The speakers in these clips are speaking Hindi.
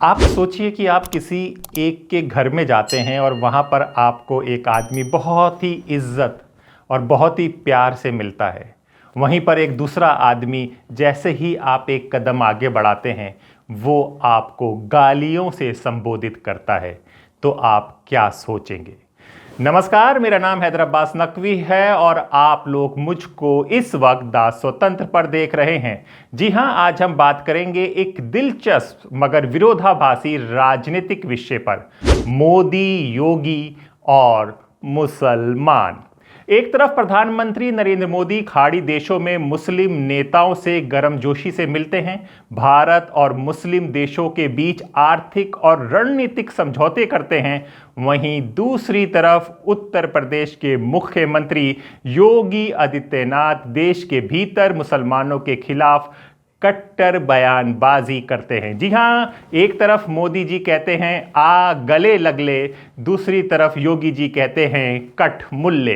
आप सोचिए कि आप किसी एक के घर में जाते हैं और वहाँ पर आपको एक आदमी बहुत ही इज्जत और बहुत ही प्यार से मिलता है। वहीं पर एक दूसरा आदमी जैसे ही आप एक कदम आगे बढ़ाते हैं वो आपको गालियों से संबोधित करता है, तो आप क्या सोचेंगे? नमस्कार, मेरा नाम हैदर अब्बास नकवी है और आप लोग मुझको इस वक्त दास स्वतंत्र पर देख रहे हैं। जी हां, आज हम बात करेंगे एक दिलचस्प मगर विरोधाभासी राजनीतिक विषय पर, मोदी, योगी और मुसलमान। एक तरफ प्रधानमंत्री नरेंद्र मोदी खाड़ी देशों में मुस्लिम नेताओं से गर्मजोशी से मिलते हैं, भारत और मुस्लिम देशों के बीच आर्थिक और रणनीतिक समझौते करते हैं। वहीं दूसरी तरफ उत्तर प्रदेश के मुख्यमंत्री योगी आदित्यनाथ देश के भीतर मुसलमानों के खिलाफ कट्टर बयानबाजी करते हैं। जी हां, एक तरफ मोदी जी कहते हैं आ गले लग ले, दूसरी तरफ योगी जी कहते हैं कट मुल्ले।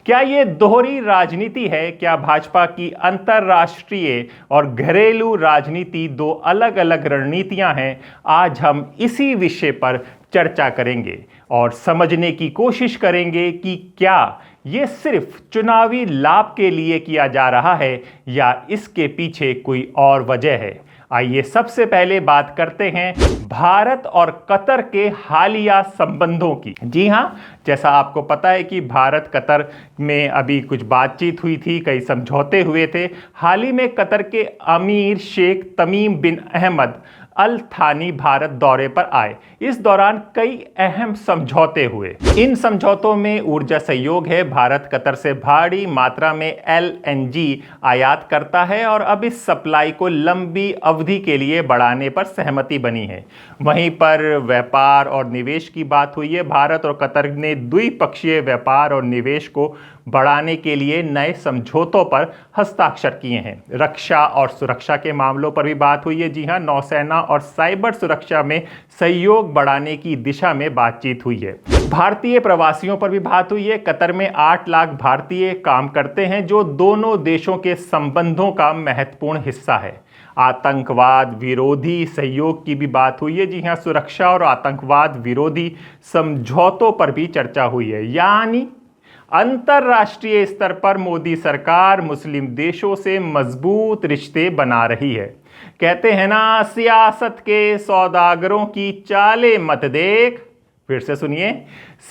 क्या ये दोहरी राजनीति है? क्या भाजपा की अंतर्राष्ट्रीय और घरेलू राजनीति दो अलग अलग रणनीतियां हैं? आज हम इसी विषय पर चर्चा करेंगे और समझने की कोशिश करेंगे कि क्या ये सिर्फ चुनावी लाभ के लिए किया जा रहा है या इसके पीछे कोई और वजह है। आइए सबसे पहले बात करते हैं भारत और कतर के हालिया संबंधों की। जी हां, जैसा आपको पता है कि भारत कतर में अभी कुछ बातचीत हुई थी, कई समझौते हुए थे। हाल ही में कतर के अमीर शेख तमीम बिन अहमद अल थानी भारत दौरे पर आए। इस दौरान कई अहम समझौते हुए। इन समझौतों में ऊर्जा सहयोग है। भारत कतर से भारी मात्रा में LNG आयात करता है और अब इस सप्लाई को लंबी अवधि के लिए बढ़ाने पर सहमति बनी है। वहीं पर व्यापार और निवेश की बात हुई है। भारत और कतर ने द्विपक्षीय व्यापार और निवेश को बढ़ाने के लिए नए समझौतों पर हस्ताक्षर किए हैं। रक्षा और सुरक्षा के मामलों पर भी बात हुई है। जी हां, नौसेना और साइबर सुरक्षा में सहयोग बढ़ाने की दिशा में बातचीत हुई है। भारतीय प्रवासियों पर भी बात हुई है। कतर में 8 लाख भारतीय काम करते हैं, जो दोनों देशों के संबंधों का महत्वपूर्ण हिस्सा है। आतंकवाद विरोधी सहयोग की भी बात हुई है। जी हां, सुरक्षा और आतंकवाद विरोधी समझौतों पर भी चर्चा हुई है। यानी अंतर्राष्ट्रीय स्तर पर मोदी सरकार मुस्लिम देशों से मजबूत रिश्ते बना रही है। कहते हैं ना, सियासत के सौदागरों की चालें मत देख। फिर से सुनिए,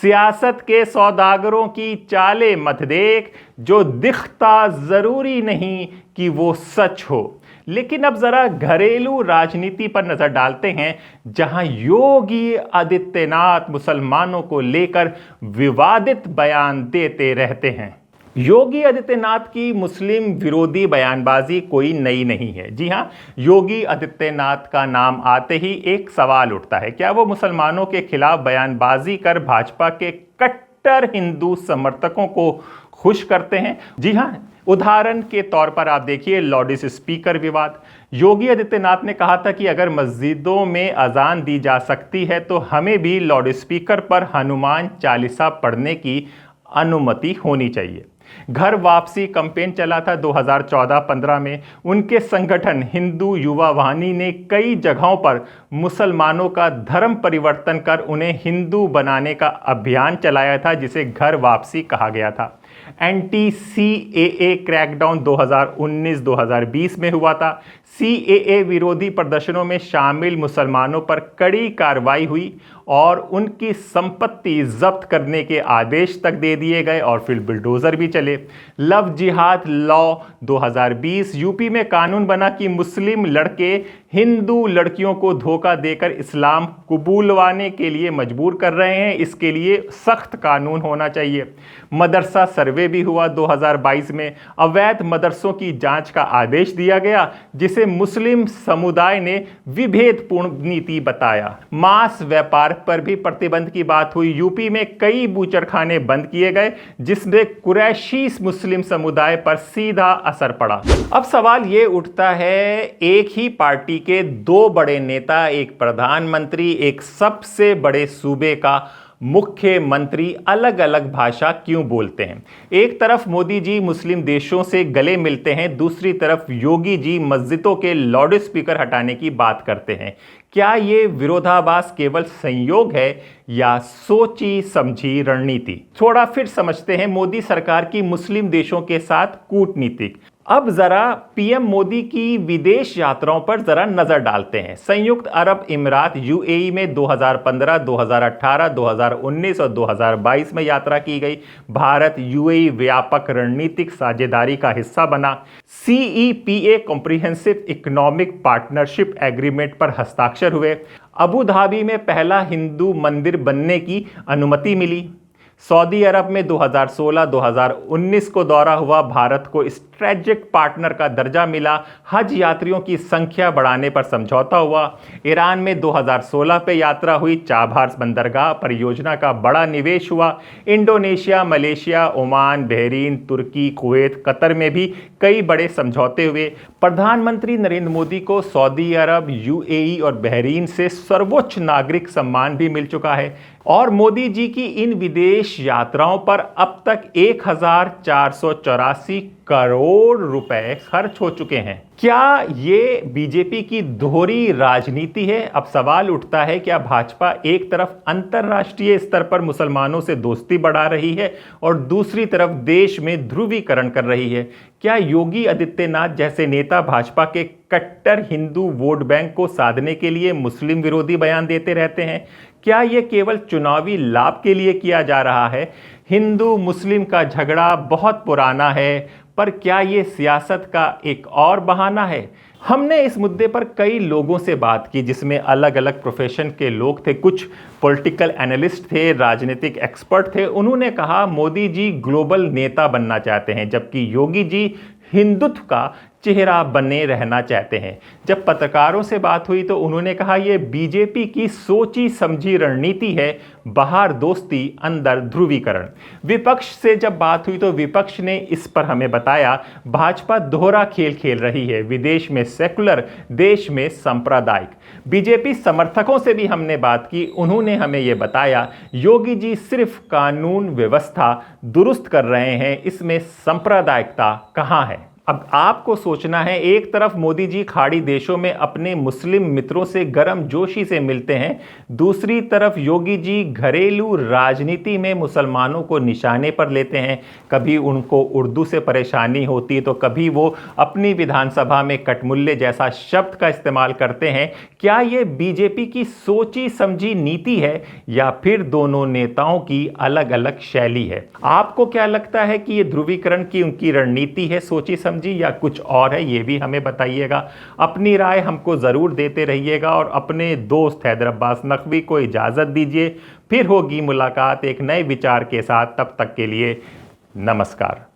सियासत के सौदागरों की चालें मत देख, जो दिखता जरूरी नहीं कि वो सच हो। लेकिन अब जरा घरेलू राजनीति पर नजर डालते हैं, जहां योगी आदित्यनाथ मुसलमानों को लेकर विवादित बयान देते रहते हैं। योगी आदित्यनाथ की मुस्लिम विरोधी बयानबाजी कोई नई नहीं है। जी हां, योगी आदित्यनाथ का नाम आते ही एक सवाल उठता है, क्या वो मुसलमानों के खिलाफ बयानबाजी कर भाजपा के कट्टर हिंदू समर्थकों को खुश करते हैं? जी हां, उदाहरण के तौर पर आप देखिए लाउड स्पीकर विवाद। योगी आदित्यनाथ ने कहा था कि अगर मस्जिदों में अजान दी जा सकती है तो हमें भी लाउड स्पीकर पर हनुमान चालीसा पढ़ने की अनुमति होनी चाहिए। घर वापसी कैंपेन चला था 2014-15 में। उनके संगठन हिंदू युवा वाहिनी ने कई जगहों पर मुसलमानों का धर्म परिवर्तन कर उन्हें हिंदू बनाने का अभियान चलाया था, जिसे घर वापसी कहा गया था। एंटी-CAA क्रैकडाउन 2019-2020 में हुआ था। CAA विरोधी प्रदर्शनों में शामिल मुसलमानों पर कड़ी कार्रवाई हुई और उनकी संपत्ति जब्त करने के आदेश तक दे दिए गए और फिर बुलडोजर भी चले। लव जिहाद लॉ 2020 यूपी में कानून बना कि मुस्लिम लड़के हिंदू लड़कियों को धोखा देकर इस्लाम कबूलवाने के लिए मजबूर कर रहे हैं। इसके लिए सख्त कानून होना चाहिए। मदरसा सर्वे भी हुआ 2022 में। अवैध मदरसों की जांच का आदेश दिया गया, जिसे मुस्लिम समुदाय ने विभेदपूर्ण नीति बताया। मांस व्यापार पर भी प्रतिबंध की बात हुई। यूपी में कई बूचड़खाने बंद किए गए, जिसमें कुरैशी मुस्लिम समुदाय पर सीधा असर पड़ा। अब सवाल ये उठता है, एक ही पार्टी के दो बड़े नेता, एक प्रधानमंत्री, एक सबसे बड़े सूबे का मुख्यमंत्री अलग अलग भाषा क्यों बोलते हैं? एक तरफ मोदी जी मुस्लिम देशों से गले मिलते हैं, दूसरी तरफ योगी जी मस्जिदों के लाउड स्पीकर हटाने की बात करते हैं। क्या ये विरोधाभास केवल संयोग है या सोची समझी रणनीति? थोड़ा फिर समझते हैं मोदी सरकार की मुस्लिम देशों के साथ कूटनीति। अब जरा पीएम मोदी की विदेश यात्राओं पर जरा नजर डालते हैं। संयुक्त अरब इमिरात यूएई में 2015, 2018, 2019 और 2022 में यात्रा की गई। भारत यूएई व्यापक रणनीतिक साझेदारी का हिस्सा बना। CEPA comprehensive economic partnership agreement पर हस्ताक्षर हुए। अबू धाबी में पहला हिंदू मंदिर बनने की अनुमति मिली। सऊदी अरब में 2016-2019 को दौरा हुआ, भारत को स्ट्रेटेजिक पार्टनर का दर्जा मिला। हज यात्रियों की संख्या बढ़ाने पर समझौता हुआ। ईरान में 2016 पे यात्रा हुई, चाबहार बंदरगाह परियोजना का बड़ा निवेश हुआ। इंडोनेशिया, मलेशिया, ओमान, बहरीन, तुर्की, कुवैत, कतर में भी कई बड़े समझौते हुए। प्रधानमंत्री नरेंद्र मोदी को सऊदी अरब, यूएई और बहरीन से सर्वोच्च नागरिक सम्मान भी मिल चुका है। और मोदी जी की इन विदेश यात्राओं पर अब तक 1484 करोड़ रुपए खर्च हो चुके हैं। क्या ये बीजेपी की दोहरी राजनीति है? अब सवाल उठता है, क्या भाजपा एक तरफ अंतर्राष्ट्रीय स्तर पर मुसलमानों से दोस्ती बढ़ा रही है और दूसरी तरफ देश में ध्रुवीकरण कर रही है? क्या योगी आदित्यनाथ जैसे नेता भाजपा के कट्टर हिंदू वोट बैंक को साधने के लिए मुस्लिम विरोधी बयान देते रहते हैं? क्या यह केवल चुनावी लाभ के लिए किया जा रहा है? हिंदू मुस्लिम का झगड़ा बहुत पुराना है, पर क्या यह सियासत का एक और बहाना है? हमने इस मुद्दे पर कई लोगों से बात की, जिसमें अलग अलग प्रोफेशन के लोग थे। कुछ पॉलिटिकल एनालिस्ट थे, राजनीतिक एक्सपर्ट थे। उन्होंने कहा मोदी जी ग्लोबल नेता बनना चाहते हैं, जबकि योगी जी हिंदुत्व का चेहरा बने रहना चाहते हैं। जब पत्रकारों से बात हुई तो उन्होंने कहा यह बीजेपी की सोची समझी रणनीति है, बाहर दोस्ती अंदर ध्रुवीकरण। विपक्ष से जब बात हुई तो विपक्ष ने इस पर हमें बताया भाजपा दोहरा खेल खेल रही है, विदेश में सेकुलर, देश में सांप्रदायिक। बीजेपी समर्थकों से भी हमने बात की, उन्होंने हमें यह बताया योगी जी सिर्फ कानून व्यवस्था दुरुस्त कर रहे हैं, इसमें सांप्रदायिकता कहां है? अब आपको सोचना है, एक तरफ मोदी जी खाड़ी देशों में अपने मुस्लिम मित्रों से गर्मजोशी से मिलते हैं, दूसरी तरफ योगी जी घरेलू राजनीति में मुसलमानों को निशाने पर लेते हैं। कभी उनको उर्दू से परेशानी होती है तो कभी वो अपनी विधानसभा में कटमुल्ले जैसा शब्द का इस्तेमाल करते हैं। क्या ये बीजेपी की सोची समझी नीति है या फिर दोनों नेताओं की अलग अलग शैली है? आपको क्या लगता है कि ये ध्रुवीकरण की उनकी रणनीति है, सोची समझी, या कुछ और है? ये भी हमें बताइएगा। अपनी राय हमको जरूर देते रहिएगा और अपने दोस्त हैदर अब्बास नकवी को इजाजत दीजिए। फिर होगी मुलाकात एक नए विचार के साथ, तब तक के लिए नमस्कार।